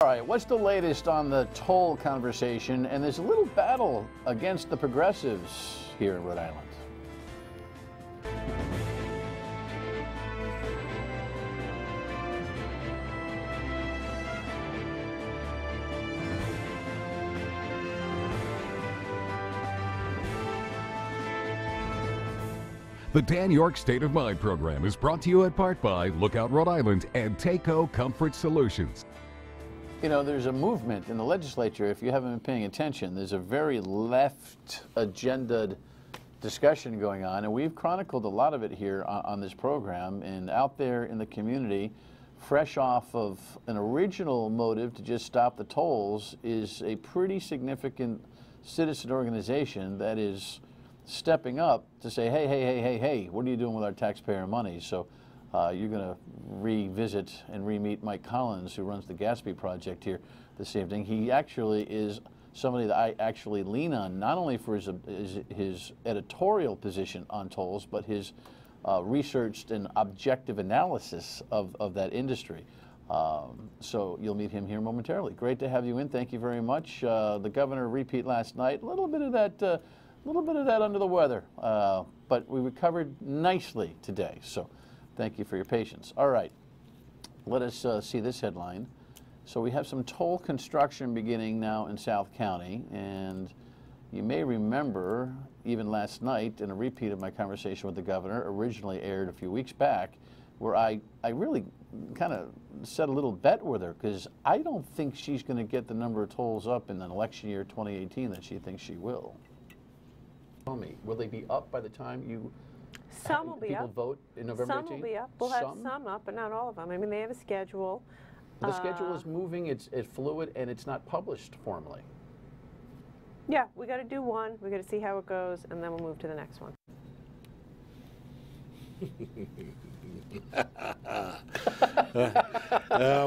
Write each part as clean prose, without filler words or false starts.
All right, what's the latest on the toll conversation? And there's a little battle against the progressives here in Rhode Island. The Dan Yorke State of Mind program is brought to you in part by Lookout Rhode Island and Taco Comfort Solutions. You know, there's a movement in the legislature, if you haven't been paying attention, there's a very left agendaed discussion going on, and we've chronicled a lot of it here on this program. And out there in the community, fresh off of an original motive to just stop the tolls, is a pretty significant citizen organization that is stepping up to say, hey, what are you doing with our taxpayer money? So you're going to revisit and re-meet Mike Collins, who runs the Gaspee project here this evening. He actually is somebody that I actually lean on, not only for his editorial position on tolls, but his researched and objective analysis of that industry. So you'll meet him here momentarily. Great to have you in. Thank you very much. The governor repeat last night, a little bit of that under the weather, but we recovered nicely today. So thank you for your patience. All right, let us see this headline. So we have some toll construction beginning now in South County, and you may remember even last night in a repeat of my conversation with the governor, originally aired a few weeks back, where I really kind of set a little bet with her, because I don't think she's going to get the number of tolls up in an election year 2018 that she thinks she will. Tell me, will they be up by the time you Some will be people up. vote in November 18th? Some will be up. We'll have some up, but not all of them. I mean, they have a schedule. The schedule is moving, it's fluid, and it's not published formally. Yeah, we got to do one. We got to see how it goes, and then we'll move to the next one.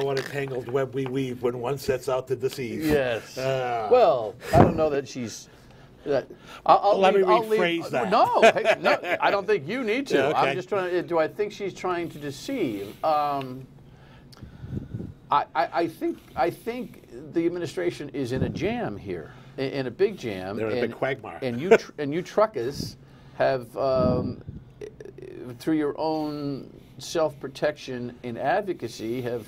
What a tangled web we weave when one sets out to deceive. Yes. Well, I don't know that she's... Let me rephrase that. No, no, I don't think you need to. Yeah, okay. I'm just trying to... Do I think she's trying to deceive? I think the administration is in a jam here, in a big jam. They're in a big quagmire. And you truckers have, through your own self-protection and advocacy, have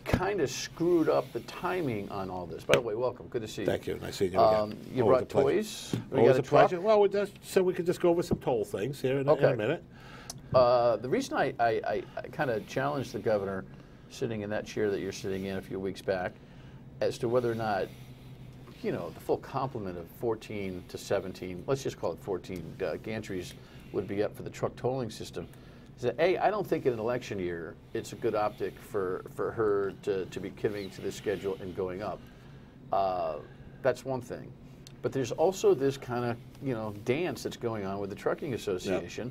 kind of screwed up the timing on all this. By the way, welcome. Good to see you. Thank you. Nice seeing you again. You brought toys. You got a pleasure. Well, so we could just go over some toll things here in a minute. The reason I kind of challenged the governor, sitting in that chair that you're sitting in a few weeks back, as to whether or not, you know, the full complement of 14 to 17, let's just call it 14 gantries would be up for the truck tolling system. Is that, A, I don't think in an election year it's a good optic for her to be committing to this schedule and going up. That's one thing. But there's also this kind of, you know, dance that's going on with the Trucking Association.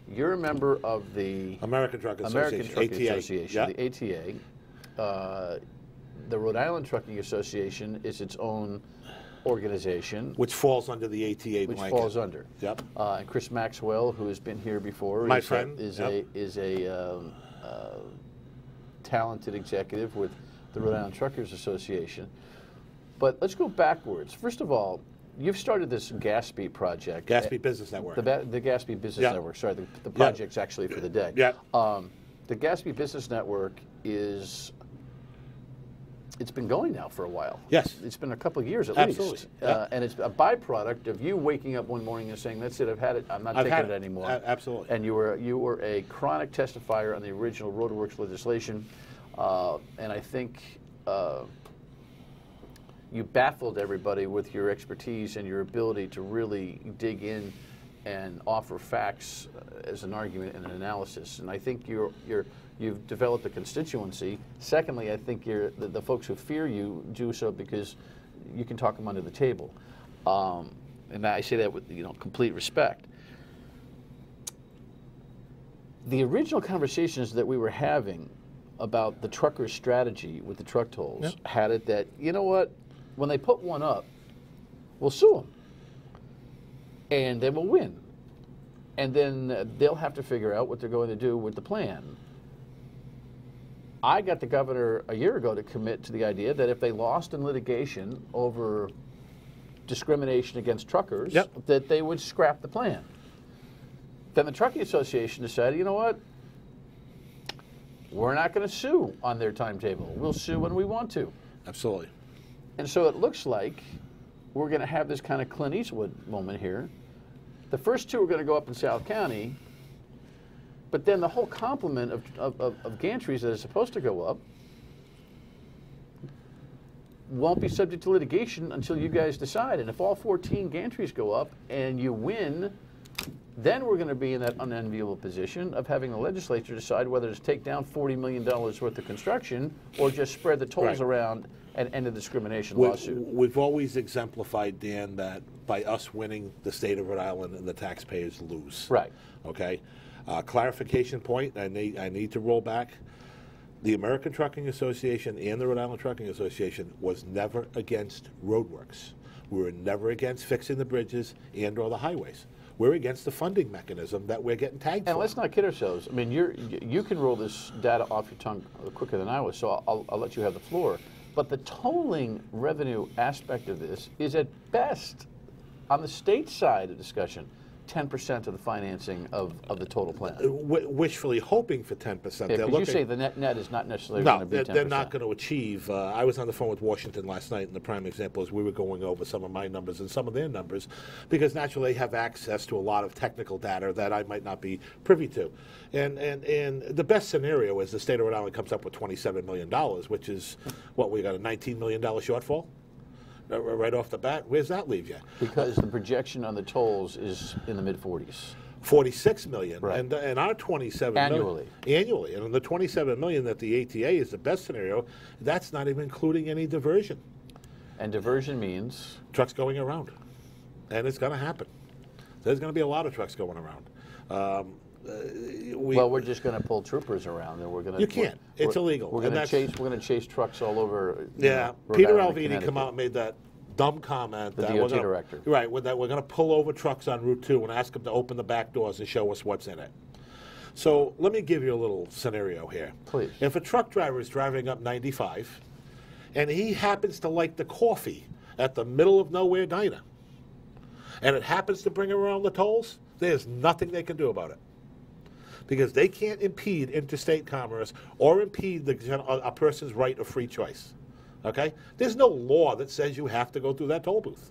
Yep. You're a member of the American Trucking Association, yep. The ATA. The Rhode Island Trucking Association is its own organization, which falls under the ATA which blanket. falls under. Yep. And Chris Maxwell, who has been here before, my is friend, is yep. a talented executive with the Rhode Island Truckers Association. But let's go backwards. First of all, you've started this Gaspee project. Gaspee Business Network. The Gaspee Business yep. Network. Sorry, the project's yep. actually for the day. Yeah. The Gaspee Business Network is. It's been going now for a while. Yes. It's been a couple of years at Absolutely. least. Yep. And it's a byproduct of you waking up one morning and saying, that's it, I've had it, I'm not taking it anymore. Absolutely. And you were a chronic testifier on the original Roadworks legislation. And I think you baffled everybody with your expertise and your ability to really dig in and offer facts as an argument and an analysis. And I think you've developed a constituency. Secondly, I think the folks who fear you do so because you can talk them under the table. And I say that with complete respect. The original conversations that we were having about the truckers' strategy with the truck tolls yep. had it that, you know what, when they put one up, we'll sue them. And then we'll win. And then they'll have to figure out what they're going to do with the plan. I got the governor a year ago to commit to the idea that if they lost in litigation over discrimination against truckers, Yep. that they would scrap the plan. Then the Trucking Association decided, you know what? We're not going to sue on their timetable. We'll sue when we want to. Absolutely. And so it looks like we're going to have this kind of Clint Eastwood moment here. The first two are going to go up in South County, but then the whole complement of gantries that are supposed to go up won't be subject to litigation until you guys decide. And if all 14 gantries go up and you win, then we're going to be in that unenviable position of having the legislature decide whether to take down $40 million worth of construction or just spread the tolls Right. around and end a discrimination lawsuit. We've always exemplified, Dan, that by us winning, the state of Rhode Island and the taxpayers lose. Right. Okay. Clarification point. I need to roll back. The American Trucking Association and the Rhode Island Trucking Association was never against roadworks. We were never against fixing the bridges and/or the highways. We're against the funding mechanism that we're getting tagged And for. let's not kid ourselves. I mean, you can roll this data off your tongue quicker than I was, so I'll let you have the floor. But the tolling revenue aspect of this is at best, on the state side of discussion, 10% of the financing of the total plan. Wishfully hoping for 10%. Yeah, because you say the net is not necessarily No, going to be 10%. they're not going to achieve. I was on the phone with Washington last night, and the prime example is we were going over some of my numbers and some of their numbers, because naturally they have access to a lot of technical data that I might not be privy to. And the best scenario is the state of Rhode Island comes up with $27 million, which is, what, we got a $19 million shortfall? Right off the bat, where's that leave you? Because the projection on the tolls is in the mid-40s. 46 million, Right. and our 27 Annually. million, annually, and the 27 million that the ATA is the best scenario. That's not even including any diversion. And diversion means? Trucks going around, and it's going to happen. There's going to be a lot of trucks going around. Well, we're just going to pull troopers around, and we're going to. You can't. It's illegal. We're going to chase trucks all over. Yeah, Rhode Peter Island and Alvini Connecticut. come out and made that dumb comment The that DOT we're gonna, director. Right, that we're going to pull over trucks on Route 2 and ask them to open the back doors and show us what's in it. So let me give you a little scenario here. Please. If a truck driver is driving up 95 and he happens to like the coffee at the middle of nowhere diner, and it happens to bring him around the tolls, there's nothing they can do about it, because they can't impede interstate commerce or impede a person's right of free choice. Okay? There's no law that says you have to go through that toll booth.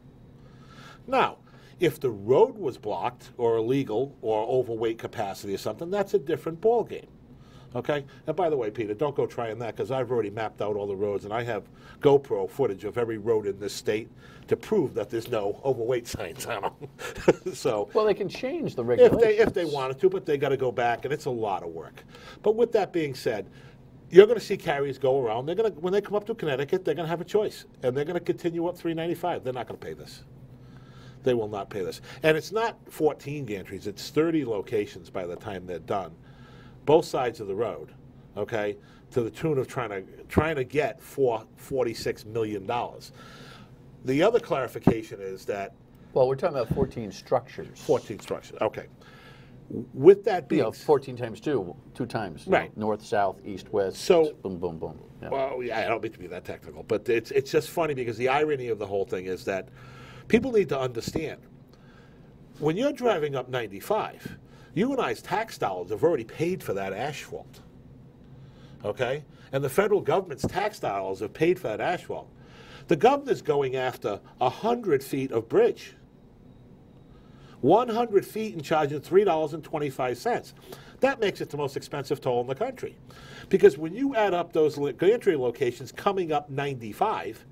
Now, if the road was blocked or illegal or overweight capacity or something, that's a different ballgame. Okay? And by the way, Peter, don't go trying that, because I've already mapped out all the roads, and I have GoPro footage of every road in this state to prove that there's no overweight signs on them. So, well, they can change the regulations. if they wanted to, but they got to go back, and it's a lot of work. But with that being said, you're going to see carriers go around. They're going to, when they come up to Connecticut, they're going to have a choice, and they're going to continue up 395. They're not going to pay this. They will not pay this. And it's not 14 gantries. It's 30 locations by the time they're done, both sides of the road, okay, to the tune of trying to get $46 million. The other clarification is that... Well, we're talking about 14 structures. 14 structures, okay. With that being... 14 times 2 times. Right. North, south, east, west, So, boom, boom, boom. Yeah. well, yeah, I don't mean to be that technical, but it's just funny, because the irony of the whole thing is that people need to understand, when you're driving up 95, you and I's tax dollars have already paid for that asphalt, okay? And the federal government's tax dollars have paid for that asphalt. The governor's going after 100 feet of bridge. 100 feet and charging $3.25. That makes it the most expensive toll in the country. Because when you add up those gantry locations coming up 95,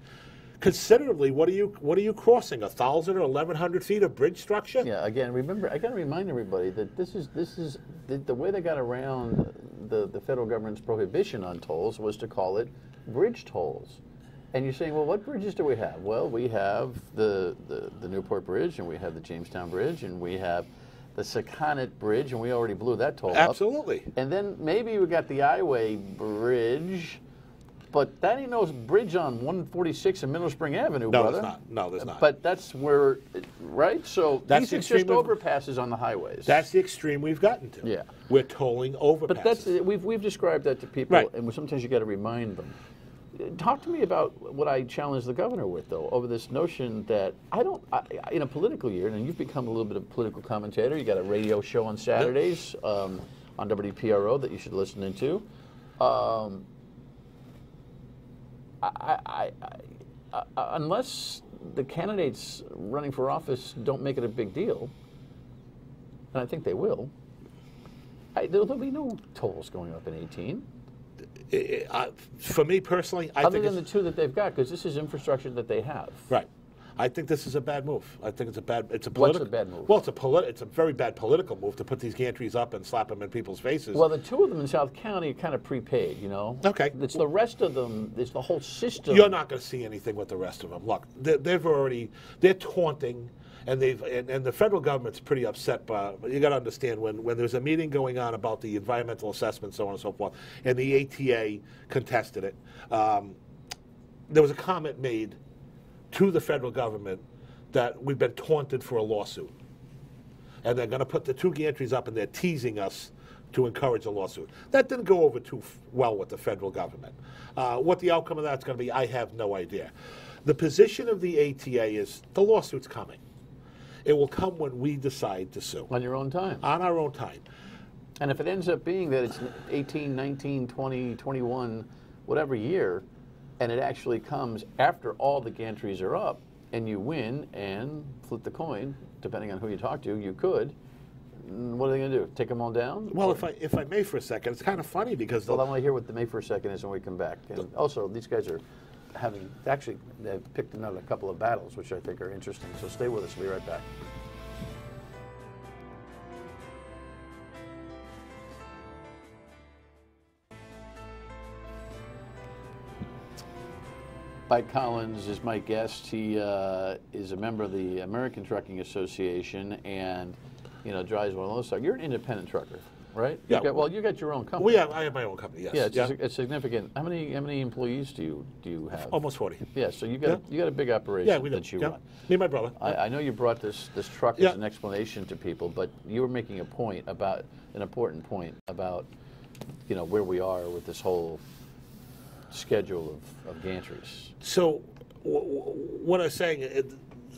considerably, what are you crossing? 1,000 or 1,100 feet of bridge structure? Yeah. Again, remember, I got to remind everybody that this is the way they got around the federal government's prohibition on tolls was to call it bridge tolls. And you're saying, well, what bridges do we have? Well, we have the Newport Bridge, and we have the Jamestown Bridge, and we have the Saconnet Bridge, and we already blew that toll up. Absolutely. And then maybe we got the Highway Bridge, But that ain't no bridge on 146 and Middle Spring Avenue, No, brother. there's not. No, there's not. But that's where, right? So That's these the are just extreme of- overpasses on the highways. That's the extreme we've gotten to. Yeah. We're tolling overpasses. But that's we've described that to people, Right. and sometimes you got to remind them. Talk to me about what I challenged the governor with, though, over this notion that in a political year, and you've become a little bit of a political commentator. You got a radio show on Saturdays on WPRO that you should listen into. Unless the candidates running for office don't make it a big deal, and I think they will, there'll be no tolls going up in 18. For me personally, I Other think than the two that they've got, because this is infrastructure that they have. right. I think this is a bad move. I think it's a bad. It's a What's political. a bad move? Well, it's a very bad political move to put these gantries up and slap them in people's faces. Well, the two of them in South County are kind of prepaid, you know. Okay. It's the rest of them. It's the whole system. You're not going to see anything with the rest of them. Look, they're taunting, and the federal government's pretty upset. But you got to understand when there's a meeting going on about the environmental assessment, so on and so forth, and the ATA contested it. There was a comment made to the federal government that we've been taunted for a lawsuit, and they're going to put the two gantries up, and they're teasing us to encourage a lawsuit. That didn't go over too well with the federal government. What the outcome of that's going to be, I have no idea. The position of the ATA is the lawsuit's coming. It will come when we decide to sue. On your own time. On our own time. And if it ends up being that it's 18, 19, 20, 21, whatever year, and it actually comes after all the gantries are up, and you win and flip the coin, depending on who you talk to, you could. What are they going to do? Take them all down? Well, if I may for a second, it's kind of funny because Well, I want to hear what the May for a second is when we come back. And also, these guys are they've picked another couple of battles, which I think are interesting. So stay with us. We'll be right back. Mike Collins is my guest. He is a member of the American Trucking Association, and drives one of those. You're an independent trucker, right? Yeah. You got your own company. I have my own company. Yes. Yeah, it's significant. How many employees do you have? Almost 40. Yeah, so you got a big operation We do. that you Yeah. run. Me and my brother. I know you brought this truck Yeah. as an explanation to people, but you were making an important point about where we are with this whole schedule of gantries. So, what I'm saying,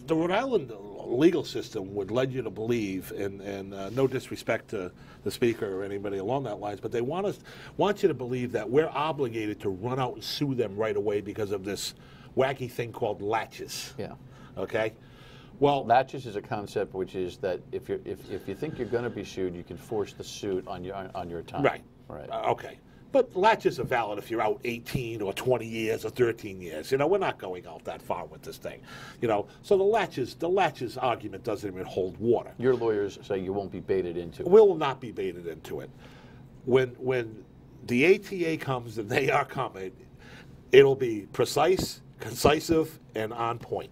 the Rhode Island legal system would lead you to believe, and no disrespect to the speaker or anybody along that lines, but they want you to believe that we're obligated to run out and sue them right away because of this wacky thing called latches. Yeah. Okay. Well, latches is a concept which is that if you think you're going to be sued, you can force the suit on your time. Right. Right. Okay. But latches are valid if you're out 18 or 20 years or 13 years. We're not going out that far with this thing. So the latches argument doesn't even hold water. Your lawyers say you won't be baited into it. Will not be baited into it. When the ATA comes, and they are coming, it'll be precise, concisive, and on point.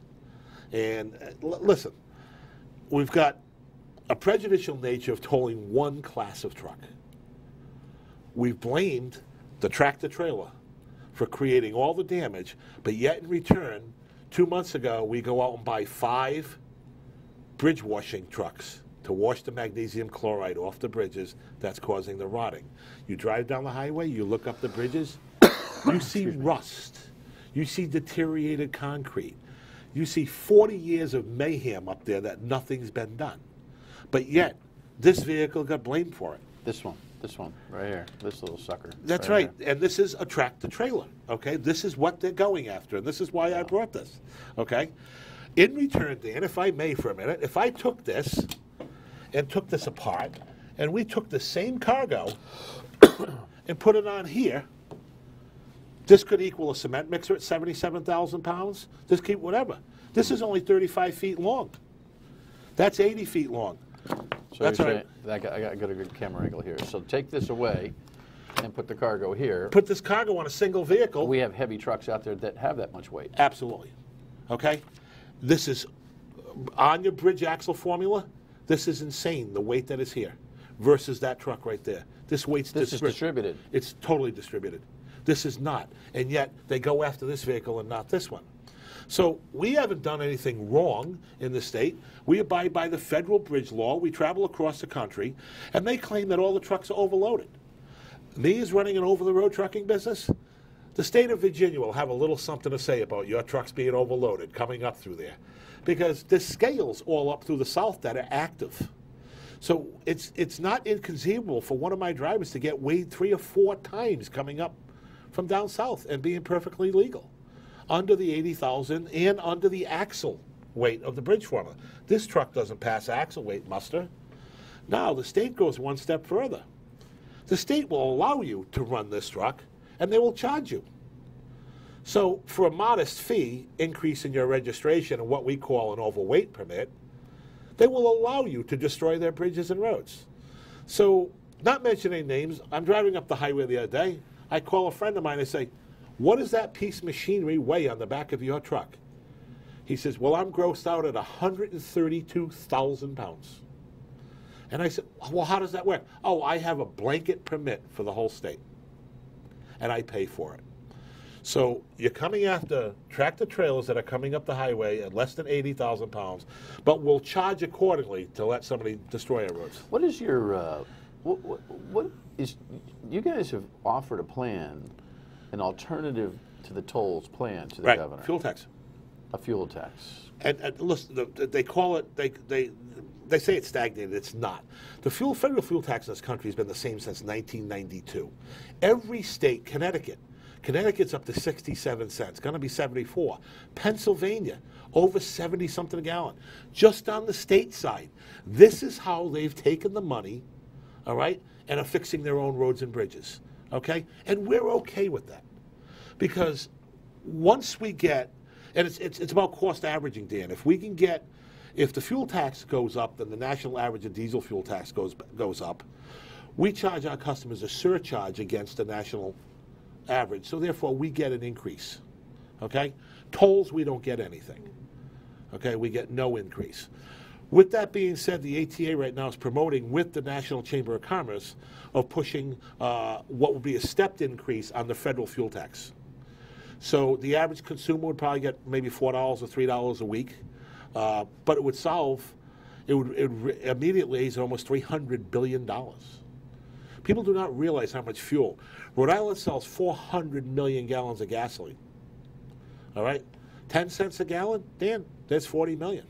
And listen, we've got a prejudicial nature of tolling one class of truck. We've blamed the tractor-trailer for creating all the damage, but yet in return, 2 months ago, we go out and buy 5 bridge washing trucks to wash the magnesium chloride off the bridges that's causing the rotting. You drive down the highway, you look up the bridges, you see rust, you see deteriorated concrete, you see 40 years of mayhem up there that nothing's been done. But yet, this vehicle got blamed for it. This one right here, this little sucker. That's right. And this is a tractor-trailer, okay? This is what they're going after, and this is why I brought this, okay? In return, Dan, if I may for a minute, if I took this and took this apart, and we took the same cargo and put it on here, this could equal a cement mixer at 77,000 pounds. This could, whatever. This is only 35 feet long. That's 80 feet long. So That's right. I got a good camera angle here. So take this away and put the cargo here. Put this cargo on a single vehicle. We have heavy trucks out there that have that much weight. Absolutely. Okay? This is on your bridge axle formula. This is insane, the weight that is here versus that truck right there. This weight's This is distributed. It's totally distributed. This is not. And yet they go after this vehicle and not this one. So we haven't done anything wrong in the state. We abide by the federal bridge law. We travel across the country, and they claim that all the trucks are overloaded. Me as running an over-the-road trucking business, the state of Virginia will have a little something to say about your trucks being overloaded coming up through there, because there's scales all up through the south that are active. So it's not inconceivable for one of my drivers to get weighed 3 or 4 times coming up from down south and being perfectly legal, under the 80,000 and under the axle weight of the bridge formula. This truck doesn't pass axle weight muster. Now the state goes one step further. The state will allow you to run this truck, and they will charge you. So for a modest fee increase in your registration and what we call an overweight permit, they will allow you to destroy their bridges and roads. So, not mentioning names, I'm driving up the highway the other day. I call a friend of mine and say, what does that piece of machinery weigh on the back of your truck? He says, well, I'm grossed out at 132,000 pounds. And I said, well, how does that work? Oh, I have a blanket permit for the whole state, and I pay for it. So you're coming after tractor trailers that are coming up the highway at less than 80,000 pounds, but will charge accordingly to let somebody destroy our roads. What is your, you guys have offered a plan, an alternative to the tolls plan to the governor. Fuel tax. A fuel tax. And listen, they call it, they say it's stagnated. It's not. The federal fuel tax in this country has been the same since 1992. Every state, Connecticut's up to 67 cents, going to be 74. Pennsylvania, over 70 something a gallon. Just on the state side. This is how they've taken the money, all right, and are fixing their own roads and bridges, okay? And we're okay with that. Because once we get, and it's about cost averaging, Dan. If we can get, if the fuel tax goes up, then the national average of diesel fuel tax goes up. We charge our customers a surcharge against the national average, so therefore we get an increase, okay? Tolls, we don't get anything, okay? We get no increase. With that being said, the ATA right now is promoting with the National Chamber of Commerce of pushing what would be a stepped increase on the federal fuel tax. So the average consumer would probably get maybe $4 or $3 a week, but it would solve, it would immediately raise almost $300 billion. People do not realize how much fuel. Rhode Island sells 400 million gallons of gasoline. All right? 10 cents a gallon, Dan, there's 40 million.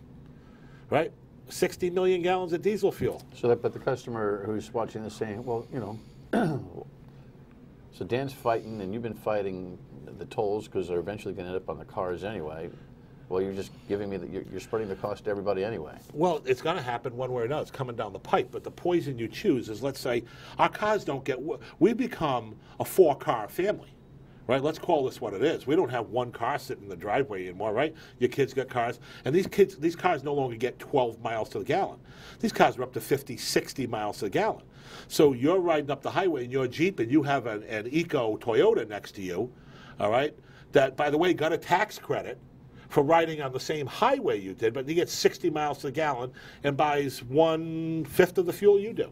Right? 60 million gallons of diesel fuel. So that, but the customer who's watching this saying, well, you know, so Dan's fighting and you've been fighting the tolls because they're eventually going to end up on the cars anyway. Well, you're just giving me you're spreading the cost to everybody anyway. Well, it's going to happen one way or another. It's coming down the pipe. But the poison you choose is, let's say, our cars don't get. We become a 4-car family, right? Let's call this what it is. We don't have one car sitting in the driveway anymore, right? Your kids got cars, and these cars no longer get 12 miles to the gallon. These cars are up to 50, 60 miles to the gallon. So you're riding up the highway in your Jeep, and you have an Eco Toyota next to you, all right? That, by the way, got a tax credit for riding on the same highway you did, but he gets 60 miles to the gallon and buys 1/5 of the fuel you do.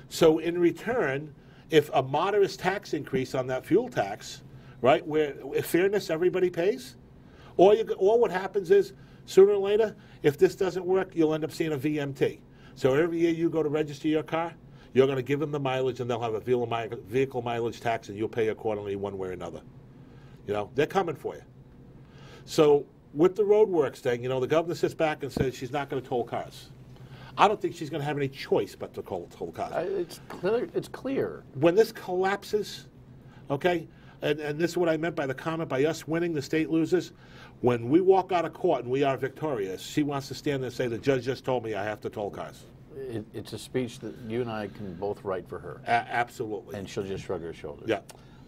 So in return, if a moderate tax increase on that fuel tax, right, where in fairness everybody pays, or what happens is, sooner or later, if this doesn't work, you'll end up seeing a VMT. So every year you go to register your car, you're going to give them the mileage, and they'll have a vehicle mileage tax, and you'll pay accordingly one way or another. You know, they're coming for you. So with the roadworks thing, you know, the governor sits back and says she's not going to toll cars. I don't think she's going to have any choice but to toll cars. It's clear. When this collapses, okay, and this is what I meant by the comment, by us winning, the state loses. When we walk out of court and we are victorious, she wants to stand there and say, the judge just told me I have to toll cars. It's a speech that you and I can both write for her. Absolutely. And she'll just shrug her shoulders. Yeah.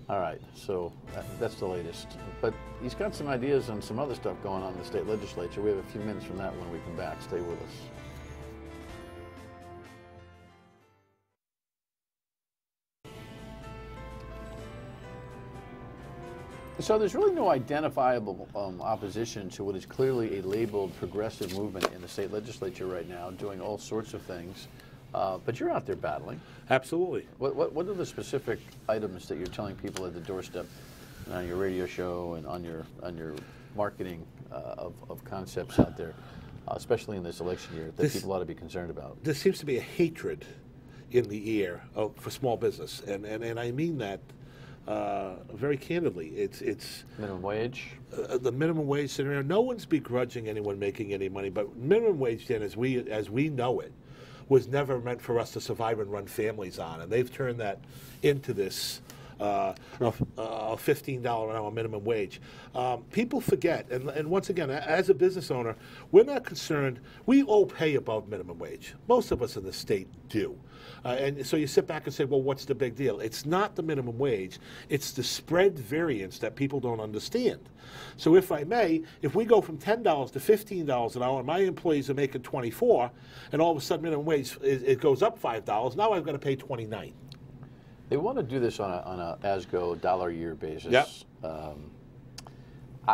All right, so that's the latest. But he's got some ideas on some other stuff going on in the state legislature. We have a few minutes from that when we come back. Stay with us. So there's really no identifiable opposition to what is clearly a labeled progressive movement in the state legislature right now, doing all sorts of things. But you're out there battling. Absolutely. What are the specific items that you're telling people at the doorstep on your radio show and on your marketing of concepts out there, especially in this election year, that people ought to be concerned about? There seems to be a hatred in the air for small business, and I mean that very candidly. It's minimum wage. The minimum wage scenario. No one's begrudging anyone making any money, but minimum wage, Dan, as we know it, was never meant for us to survive and run families on, and they've turned that into this $15 an hour minimum wage. People forget, and once again, as a business owner, we're not concerned. We all pay above minimum wage. Most of us in the state do. And so you sit back and say, well, what's the big deal? It's not the minimum wage. It's the spread variance that people don't understand. So if I may, if we go from $10 to $15 an hour, and my employees are making $24, and all of a sudden minimum wage, it goes up $5, now I've got to pay $29. They want to do this on a as-go dollar-a-year basis. Yep.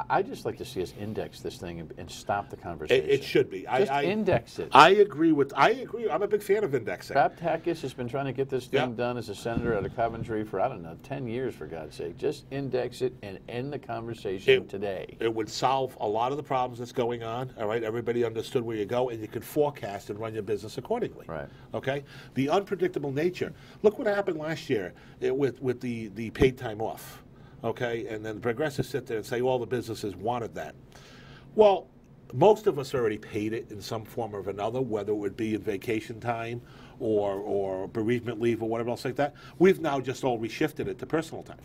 I just like to see us index this thing and stop the conversation. It should be. Just index it. I agree. I'm a big fan of indexing. Kraptakis has been trying to get this thing done as a senator out of Coventry for, I don't know, 10 years, for God's sake. Just index it and end the conversation today. It would solve a lot of the problems that's going on, all right? Everybody understood where you go, and you could forecast and run your business accordingly. Right. Okay? The unpredictable nature. Look what happened last year with the paid time off. Okay, and then the progressives sit there and say, all the businesses wanted that. Well, most of us already paid it in some form or another, whether it would be in vacation time or bereavement leave or whatever else like that. We've now just all reshifted it to personal time.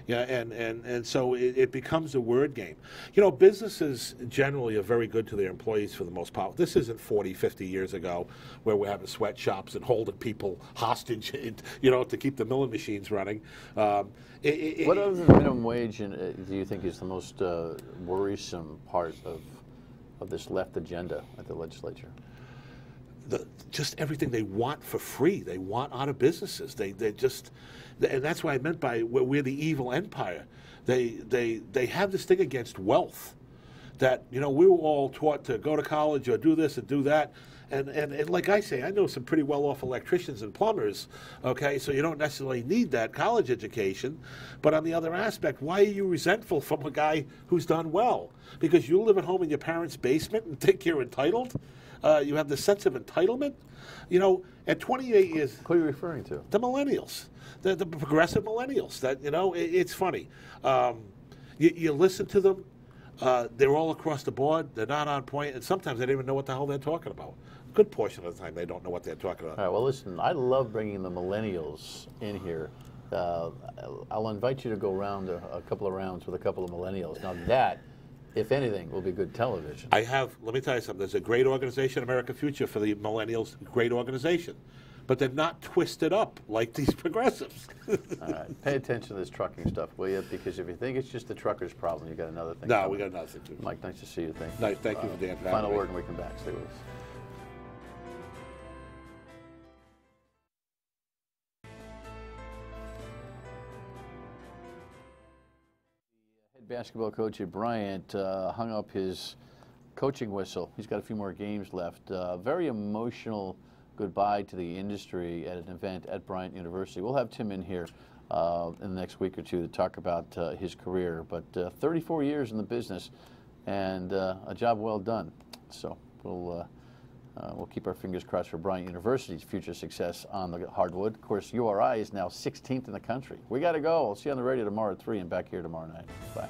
Yeah, and so it becomes a word game. You know, businesses generally are very good to their employees for the most part. This isn't 40, 50 years ago where we're having sweatshops and holding people hostage, you know, to keep the milling machines running. What other than minimum wage do you think is the most worrisome part of this left agenda at the legislature? Just everything they want for free. They want out of businesses. They just, and that's what I meant by we're the evil empire. They have this thing against wealth, that, you know, we were all taught to go to college or do this and do that. And like I say, I know some pretty well-off electricians and plumbers, okay, so you don't necessarily need that college education. But on the other aspect, why are you resentful from a guy who's done well? Because you live at home in your parents' basement and think you're entitled? You have the sense of entitlement? You know, at 28 years... Who are you referring to? The millennials, the progressive millennials. That, you know, it's funny. You listen to them. They're all across the board. They're not on point, and sometimes they don't even know what the hell they're talking about. A good portion of the time, they don't know what they're talking about. All right, well, listen, I love bringing the millennials in here. I'll invite you to go around a couple of rounds with a couple of millennials. Now that, if anything, will be good television. Let me tell you something. There's a great organization, America Future, for the millennials, great organization. But they're not twisted up like these progressives. All right, pay attention to this trucking stuff, will you? Because if you think it's just the truckers' problem, you got another thing. No, we got another thing too. Mike, nice to see you. Thank you. Nice, thank you for Dan. Final word, and we come back. Stay with us. Head basketball coach at Bryant hung up his coaching whistle. He's got a few more games left. Very emotional goodbye to the industry at an event at Bryant University. We'll have Tim in here in the next week or two to talk about his career. But 34 years in the business and a job well done. So we'll keep our fingers crossed for Bryant University's future success on the hardwood. Of course, URI is now 16th in the country. We got to go. I'll see you on the radio tomorrow at 3 and back here tomorrow night. Bye.